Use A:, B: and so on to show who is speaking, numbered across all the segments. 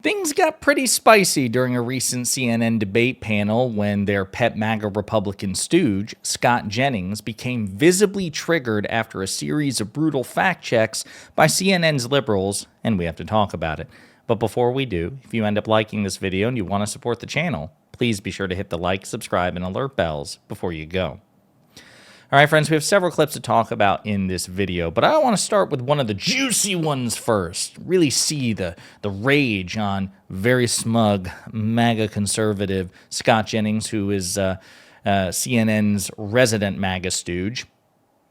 A: Things got pretty spicy during a recent CNN debate panel when their pet MAGA Republican stooge, Scott Jennings, became visibly triggered after a series of brutal fact checks by CNN's liberals, and we have to talk about it. But before we do, if you end up liking this video and you want to support the channel, please be sure to hit the like, subscribe, and alert bells before you go. All right, friends, we have several clips to talk about in this video, but I want to start with one of the juicy ones first. Really see the rage on very smug, MAGA conservative Scott Jennings, who is CNN's resident MAGA stooge.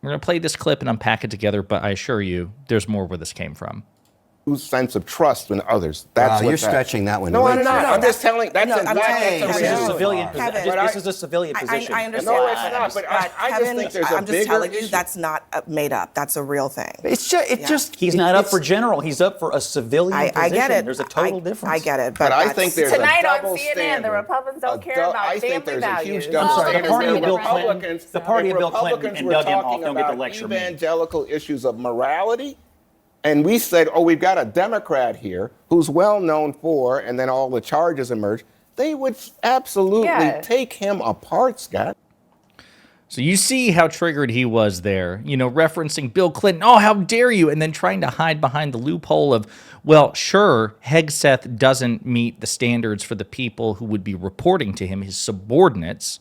A: We're going to play this clip and unpack it together, but I assure you there's more where this came from.
B: Sense of trust in others. That's
C: you're stretching that one.
B: No, I'm not. I'm just telling. That's
D: This is a civilian position. This is a civilian position.
E: I understand.
B: No, it's not. But I just think there's a bigger
E: I'm just telling you that's not made up. That's a real thing.
C: It's just.
D: He's not up for general. He's up for a civilian position.
E: I get it.
D: There's a total difference.
E: I get it.
B: But I think there's
F: tonight
B: a
F: on
B: double
F: CNN,
B: standard.
F: the Republicans don't care about
B: I think
F: family
B: there's a
F: values.
B: huge double standard.
D: The party of Bill Clinton.
B: Republicans,
D: The party of Bill Clinton
B: Republicans
D: and
B: were
D: Doug Emhoff
B: talking
D: don't get the
B: about
D: lecture me.
B: evangelical issues of morality. And we said, oh, we've got a Democrat here who's well known for, and then all the charges emerge. They would absolutely take him apart, Scott.
A: So you see how triggered he was there, referencing Bill Clinton. Oh, how dare you? And then trying to hide behind the loophole of, well, sure, Hegseth doesn't meet the standards for the people who would be reporting to him, his subordinates.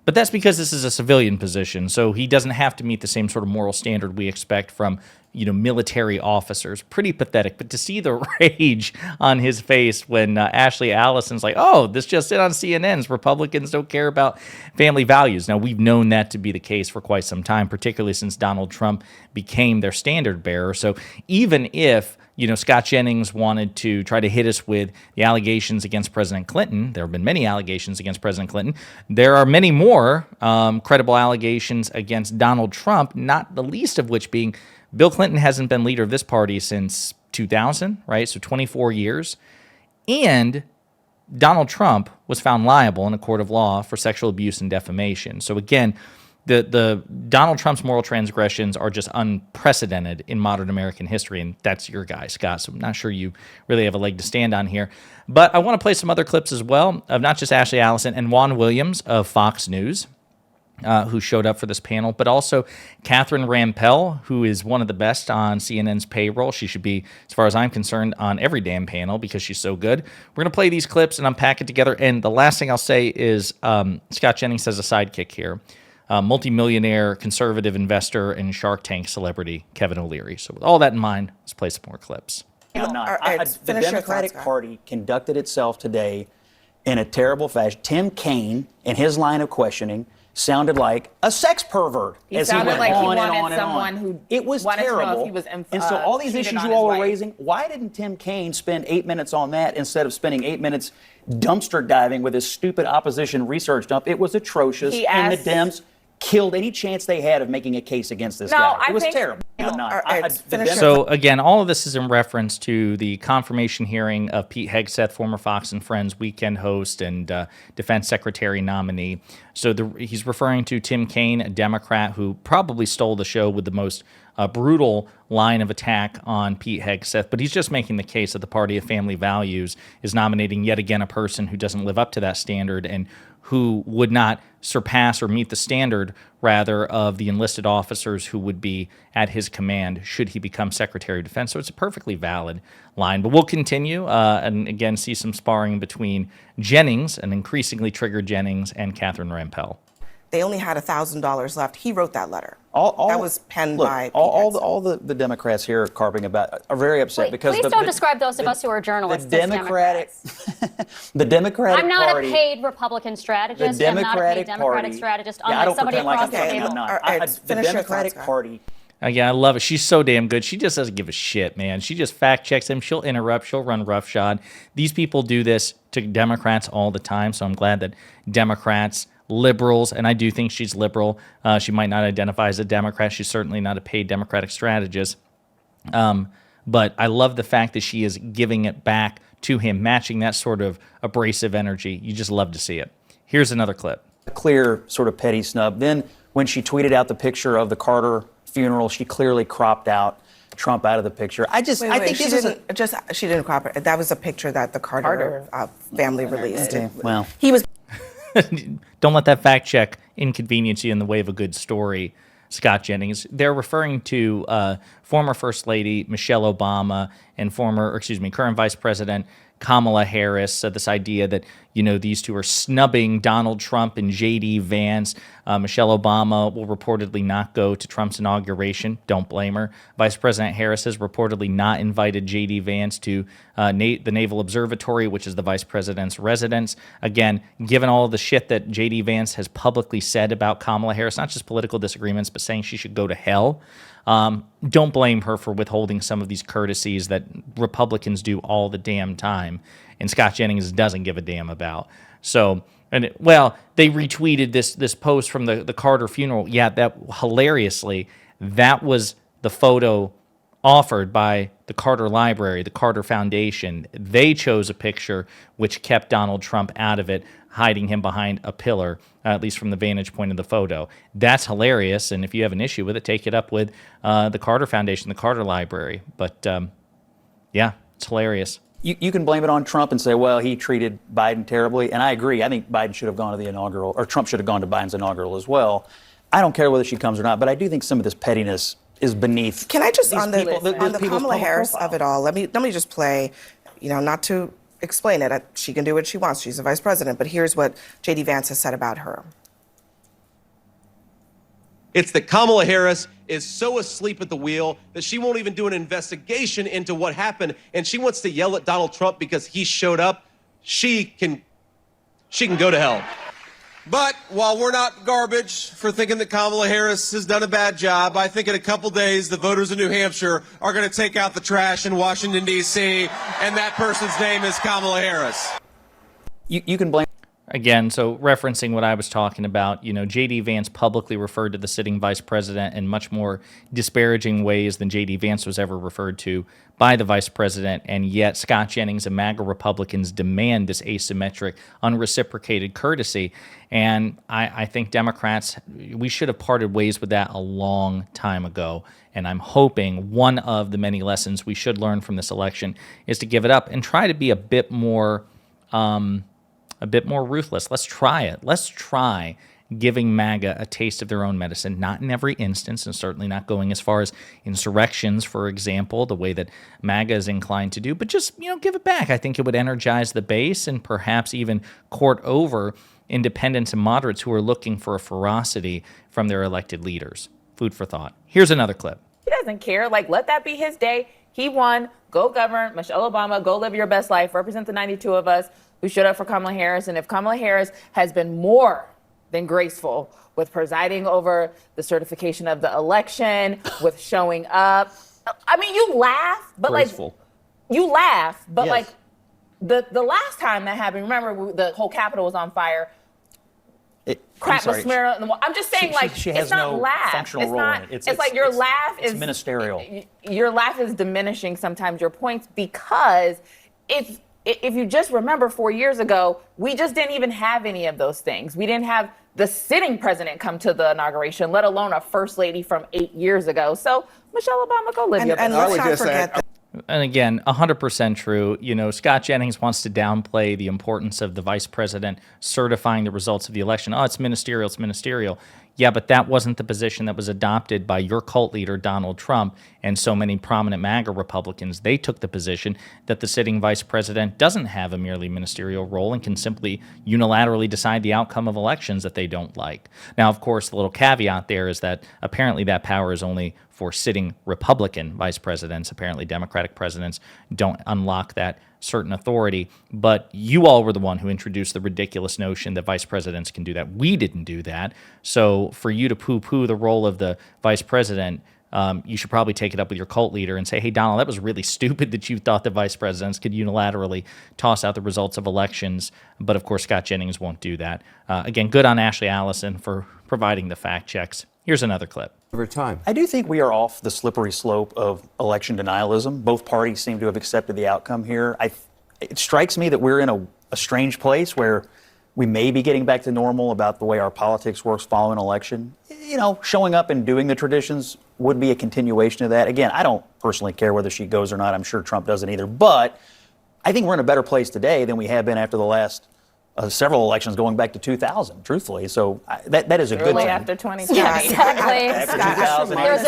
A: But that's because this is a civilian position, so he doesn't have to meet the same sort of moral standard we expect from, military officers. Pretty pathetic. But to see the rage on his face when Ashley Allison's like, oh, this just in on CNN's, Republicans don't care about family values. Now, we've known that to be the case for quite some time, particularly since Donald Trump became their standard bearer. So even if Scott Jennings wanted to try to hit us with the allegations against President Clinton. There have been many allegations against President Clinton. There are many more credible allegations against Donald Trump, not the least of which being Bill Clinton hasn't been leader of this party since 2000, right? So 24 years. And Donald Trump was found liable in a court of law for sexual abuse and defamation. So again, the Donald Trump's moral transgressions are just unprecedented in modern American history, and that's your guy, Scott, so I'm not sure you really have a leg to stand on here. But I want to play some other clips as well of not just Ashley Allison and Juan Williams of Fox News, who showed up for this panel, but also Catherine Rampell, who is one of the best on CNN's payroll. She should be, as far as I'm concerned, on every damn panel because she's so good. We're going to play these clips and unpack it together, and the last thing I'll say is Scott Jennings has a sidekick here. Multi-millionaire conservative investor and Shark Tank celebrity Kevin O'Leary. So with all that in mind, let's play some more clips.
D: The Democratic Party conducted itself today in a terrible fashion. Tim Kaine, in his line of questioning, sounded like a sex pervert.
F: He sounded like he wanted someone who
D: it was
F: wanted
D: terrible.
F: to know if he was
D: and so all these issues you all were raising, why didn't Tim Kaine spend 8 minutes on that instead of spending 8 minutes dumpster diving with his stupid opposition research dump? It was atrocious, and the Dems killed any chance they had of making a case against this guy. It was terrible.
A: So again, all of this is in reference to the confirmation hearing of Pete Hegseth, former Fox and Friends weekend host and defense secretary nominee. So he's referring to Tim Kaine, a Democrat who probably stole the show with the most brutal line of attack on Pete Hegseth, but he's just making the case that the Party of Family Values is nominating yet again a person who doesn't live up to that standard and who would not surpass or meet the standard, rather, of the enlisted officers who would be at his command should he become Secretary of Defense. So it's a perfectly valid line. But we'll continue and, again, see some sparring between Jennings, an increasingly triggered Jennings, and Catherine Rampell.
E: They only had $1,000 left. He wrote that letter. That was penned by
D: all the Democrats here are carping about are very upset because
G: please don't describe those of us who are journalists
D: the Democratic
G: I'm not
D: Party,
G: a paid Republican strategist. I'm not a paid Democratic strategist. Unlike somebody across the table.
D: The Democratic Party.
A: Yeah, I love it. She's so damn good. She just doesn't give a shit, man. She just fact checks him. She'll interrupt. She'll run roughshod. These people do this to Democrats all the time. So I'm glad that Democrats, liberals, and I do think she's liberal. She might not identify as a Democrat. She's certainly not a paid Democratic strategist. But I love the fact that she is giving it back to him, matching that sort of abrasive energy. You just love to see it. Here's another clip.
D: A clear sort of petty snub. Then when she tweeted out the picture of the Carter funeral, she clearly cropped out Trump out of the picture. I think
E: she didn't cooperate. That was a picture that the Carter family released.
D: Well,
E: he was.
A: Don't let that fact check inconvenience you in the way of a good story, Scott Jennings. They're referring to former First Lady Michelle Obama and current Vice President Kamala Harris. This idea that, these two are snubbing Donald Trump and J.D. Vance. Michelle Obama will reportedly not go to Trump's inauguration. Don't blame her. Vice President Harris has reportedly not invited J.D. Vance to the Naval Observatory, which is the vice president's residence. Again, given all the shit that J.D. Vance has publicly said about Kamala Harris, not just political disagreements, but saying she should go to hell, don't blame her for withholding some of these courtesies that Republicans do all the damn time, and Scott Jennings doesn't give a damn about. So, they retweeted this post from the Carter funeral. Yeah, that hilariously, that was the photo offered by the Carter Library, the Carter Foundation. They chose a picture which kept Donald Trump out of it, hiding him behind a pillar, at least from the vantage point of the photo. That's hilarious, and if you have an issue with it, take it up with the Carter Foundation, the Carter Library. But, it's hilarious.
D: You can blame it on Trump and say, well, he treated Biden terribly, and I agree. I think Biden should have gone to the inaugural, or Trump should have gone to Biden's inaugural as well. I don't care whether she comes or not, but I do think some of this pettiness is beneath.
E: Can I just on the Kamala Harris of it all? Let me just play, not to explain it. She can do what she wants. She's the vice president. But here's what J.D. Vance has said about her.
C: It's that Kamala Harris is so asleep at the wheel that she won't even do an investigation into what happened, and she wants to yell at Donald Trump because he showed up. She can go to hell. But while we're not garbage for thinking that Kamala Harris has done a bad job, I think in a couple days the voters of New Hampshire are going to take out the trash in Washington, D.C., and that person's name is Kamala Harris.
D: You can blame.
A: Again, so referencing what I was talking about, J.D. Vance publicly referred to the sitting vice president in much more disparaging ways than J.D. Vance was ever referred to by the vice president, and yet Scott Jennings and MAGA Republicans demand this asymmetric, unreciprocated courtesy, and I think Democrats, we should have parted ways with that a long time ago, and I'm hoping one of the many lessons we should learn from this election is to give it up and try to be a bit more ruthless. Let's try it. Let's try giving MAGA a taste of their own medicine, not in every instance, and certainly not going as far as insurrections, for example, the way that MAGA is inclined to do, but just, give it back. I think it would energize the base and perhaps even court over independents and moderates who are looking for a ferocity from their elected leaders. Food for thought. Here's another clip.
F: He doesn't care. Let that be his day. He won. Go govern. Michelle Obama, go live your best life. Represent the 92 of us who showed up for Kamala Harris. And if Kamala Harris has been more than graceful with presiding over the certification of the election, with showing up, I mean, you laugh, but
A: graceful.
F: You laugh, but
D: yes.
F: the last time that happened, remember the whole Capitol was on fire. Crap was smeared on the wall. I'm just saying,
D: she has
F: it's not
D: no
F: laugh.
D: functional role in it.
F: It's like your laugh is
D: ministerial.
F: Your laugh is diminishing sometimes your points, because if you just remember 4 years ago, we just didn't even have any of those things. We didn't have the sitting president come to the inauguration, let alone a first lady from 8 years ago. So Michelle Obama, go live your best life.
E: And let's not forget that.
A: And again, 100% true. Scott Jennings wants to downplay the importance of the vice president certifying the results of the election. Oh, it's ministerial, it's ministerial. Yeah, but that wasn't the position that was adopted by your cult leader, Donald Trump, and so many prominent MAGA Republicans. They took the position that the sitting vice president doesn't have a merely ministerial role and can simply unilaterally decide the outcome of elections that they don't like. Now, of course, the little caveat there is that apparently that power is only for sitting Republican vice presidents. Apparently, Democratic presidents don't unlock that certain authority, but you all were the one who introduced the ridiculous notion that vice presidents can do that. We didn't do that. So for you to poo-poo the role of the vice president, you should probably take it up with your cult leader and say, hey, Donald, that was really stupid that you thought that vice presidents could unilaterally toss out the results of elections. But of course, Scott Jennings won't do that. Again, good on Ashley Allison for providing the fact checks. Here's another clip.
H: Over time.
D: I do think we are off the slippery slope of election denialism. Both parties seem to have accepted the outcome here. It strikes me that we're in a strange place where we may be getting back to normal about the way our politics works following an election. Showing up and doing the traditions would be a continuation of that. Again, I don't personally care whether she goes or not. I'm sure Trump doesn't either. But I think we're in a better place today than we have been after the last several elections going back to 2000, truthfully. So that is a good thing.
F: After 2020.
G: Yeah, exactly.
D: After 2000,
G: there's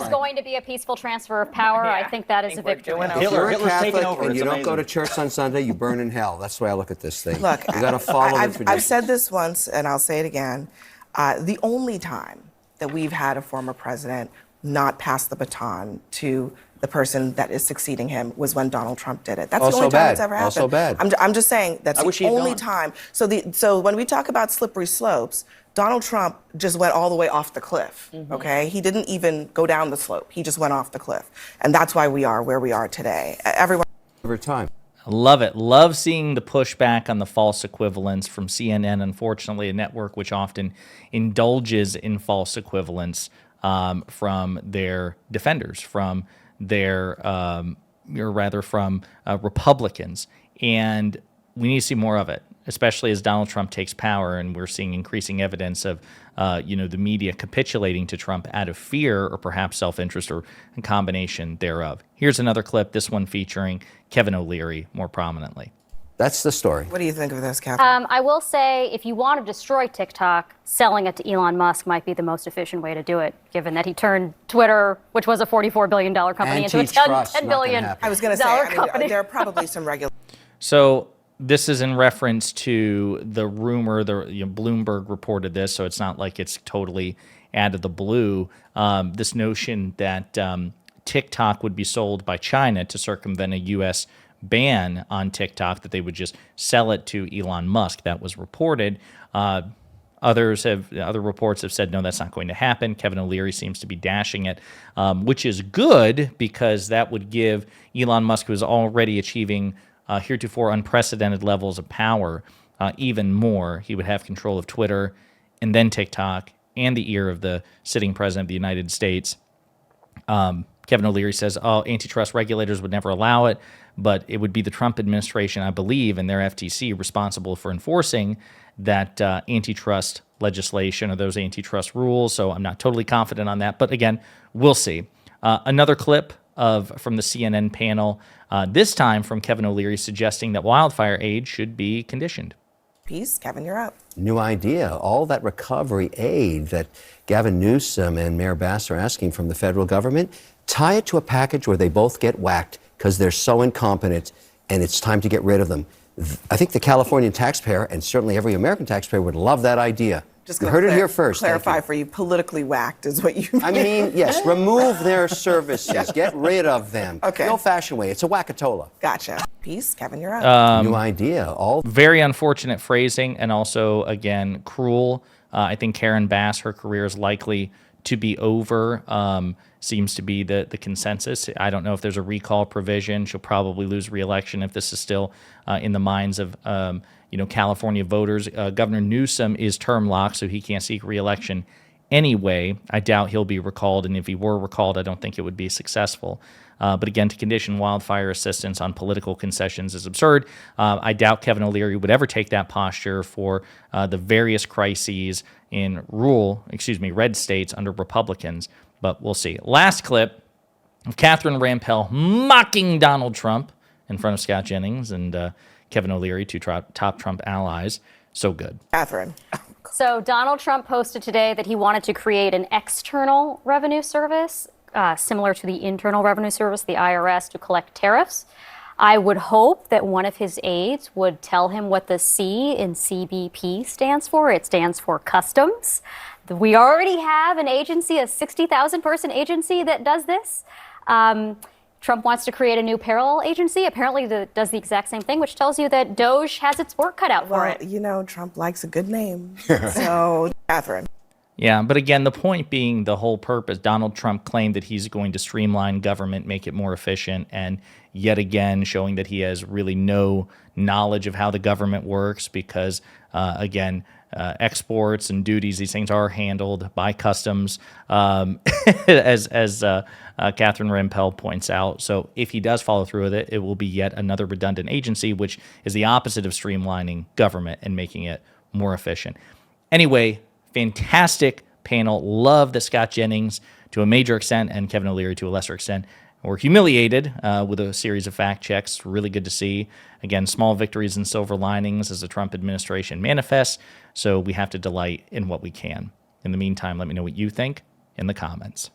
G: going to be a peaceful transfer of power. I think that is a victory.
H: If you're a
D: Hitler's taking
H: Catholic
D: over.
H: and
D: It's
H: you don't
D: amazing.
H: go to church on Sunday, you burn in hell. That's the way I look at this thing.
E: Look,
H: you got to follow the tradition.
E: I've said this once, and I'll say it again. The only time that we've had a former president not pass the baton to the person that is succeeding him was when Donald Trump did it. That's the
H: Also
E: only time
H: bad.
E: it's ever happened.
H: Also bad.
E: I'm just saying that's
D: I wish
E: the
D: he had
E: only
D: gone.
E: time. So when we talk about slippery slopes, Donald Trump just went all the way off the cliff. Okay, he didn't even go down the slope. He just went off the cliff, and that's why we are where we are today. Everyone.
H: Over time.
A: Love it. Love seeing the pushback on the false equivalence from CNN, unfortunately, a network which often indulges in false equivalence from their defenders, from their, or rather from Republicans. And we need to see more of it, especially as Donald Trump takes power and we're seeing increasing evidence of, the media capitulating to Trump out of fear or perhaps self-interest or a combination thereof. Here's another clip, this one featuring Kevin O'Leary more prominently.
H: That's the story.
E: What do you think of this, Catherine?
G: I will say, if you want to destroy TikTok, selling it to Elon Musk might be the most efficient way to do it, given that he turned Twitter, which was a $44 billion company, into a
H: Antitrust,
G: $10
H: not
G: billion
H: gonna happen.
E: I was going to say,
G: company.
E: there are probably some regular.
A: So this is in reference to the rumor, Bloomberg reported this, so it's not like it's totally out of the blue. This notion that TikTok would be sold by China to circumvent a U.S. ban on TikTok, that they would just sell it to Elon Musk. That was reported. Other reports have said, no, that's not going to happen. Kevin O'Leary seems to be dashing it, which is good because that would give Elon Musk, who is already achieving heretofore unprecedented levels of power, even more. He would have control of Twitter and then TikTok and the ear of the sitting president of the United States. Kevin O'Leary says, antitrust regulators would never allow it, but it would be the Trump administration, I believe, and their FTC responsible for enforcing that antitrust legislation or those antitrust rules. So I'm not totally confident on that. But again, we'll see. Another clip from the CNN panel, this time from Kevin O'Leary, suggesting that wildfire aid should be conditioned.
E: Peace, Kevin, you're up.
H: New idea. All that recovery aid that Gavin Newsom and Mayor Bass are asking from the federal government, tie it to a package where they both get whacked because they're so incompetent and it's time to get rid of them. I think the Californian taxpayer and certainly every American taxpayer would love that idea.
E: Just
H: you
E: gonna
H: heard it here first.
E: Clarify for you, politically whacked is what you mean.
H: I mean, yes, remove their services. Get rid of them.
E: Okay.
H: The old-fashioned way. It's a whackatola.
E: Gotcha. Peace, Kevin, you're up.
H: New idea. All
A: Very unfortunate phrasing and also, again, cruel. I think Karen Bass, her career is likely to be over. Seems to be the consensus. I don't know if there's a recall provision. She'll probably lose re-election if this is still in the minds of California voters. Governor Newsom is term locked, so he can't seek re-election anyway. I doubt he'll be recalled, and if he were recalled, I don't think it would be successful. But again, to condition wildfire assistance on political concessions is absurd. I doubt Kevin O'Leary would ever take that posture for the various crises in red states under Republicans, but we'll see. Last clip of Catherine Rampell mocking Donald Trump in front of Scott Jennings and Kevin O'Leary, two top Trump allies. So good.
E: Catherine.
G: So Donald Trump posted today that he wanted to create an external revenue service, similar to the Internal Revenue Service, the IRS, to collect tariffs. I would hope that one of his aides would tell him what the C in CBP stands for. It stands for Customs. We already have an agency, a 60,000 person agency that does this. Trump wants to create a new parallel agency, apparently that does the exact same thing, which tells you that Doge has its work cut out for it.
E: Trump likes a good name. So, Catherine.
A: Yeah, but again, the point being, the whole purpose, Donald Trump claimed that he's going to streamline government, make it more efficient, and yet again showing that he has really no knowledge of how the government works because, exports and duties, these things are handled by customs, as Catherine Rampell points out. So if he does follow through with it, it will be yet another redundant agency, which is the opposite of streamlining government and making it more efficient. Anyway, fantastic panel. Love that Scott Jennings, to a major extent, and Kevin O'Leary to a lesser extent, were humiliated with a series of fact checks. Really good to see. Again, small victories and silver linings as the Trump administration manifests. So we have to delight in what we can. In the meantime, let me know what you think in the comments.